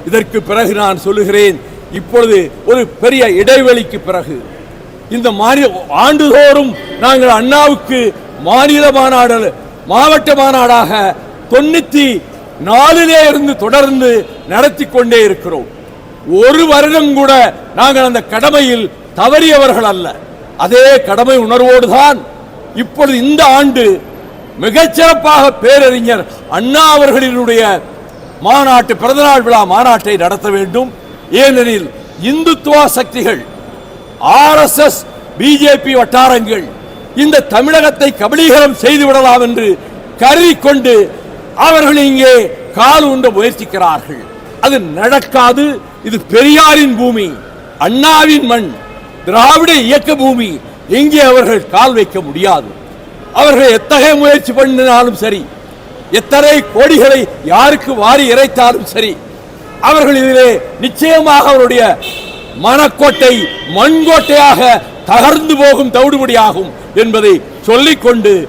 இதற்கு பிறகு நான் சொல்லுகிறேன், இப்பொழுது ஒரு பெரிய இடைவெளிக்கு பிறகு இந்த ஆண்டுதோறும் நாங்கள் அண்ணாவுக்கு மாநில மாநாடு மாவட்ட மாநாடாக 94 இருந்து தொடர்ந்து நடத்தி கொண்டே இருக்கிறோம். ஒரு வருடம் கூட நாங்கள் அந்த கடமையில் தவறியவர்கள் அல்ல. அதே கடமை உணர்வோடு தான் இப்பொழுது இந்த ஆண்டு மிகச்சிறப்பாக பேரறிஞர் அண்ணா அவர்களினுடைய மாநாட்டு பிறந்தநாள் விழா மாநாட்டை நடத்த வேண்டும். ஏனெனில் இந்துத்துவ சக்திகள், RSS, பிஜேபி வட்டாரங்கள் இந்த தமிழகத்தை கபலீகரம் செய்து விடலாம் என்று கருதி கொண்டு அவர்கள் இங்கே கால் ஊன்ற முயற்சிக்கிறார்கள். அது நடக்காது. இது பெரியாரின் பூமி, அண்ணாவின் மண், திராவிட இயக்க பூமி. எங்கே அவர்கள் கால் வைக்க முடியாது. அவர்கள் எத்தகைய முயற்சி பண்ணினாலும் சரி, எத்தனை கோடிகளை யாருக்கு வாரி இறைத்தாலும் சரி, அவர்கள் இதிலே நிச்சயமாக அவருடைய மனக்கோட்டை மண்கோட்டையாக தகர்ந்து போகும், தவிடுபடியாகும் என்பதை சொல்லிக்கொண்டு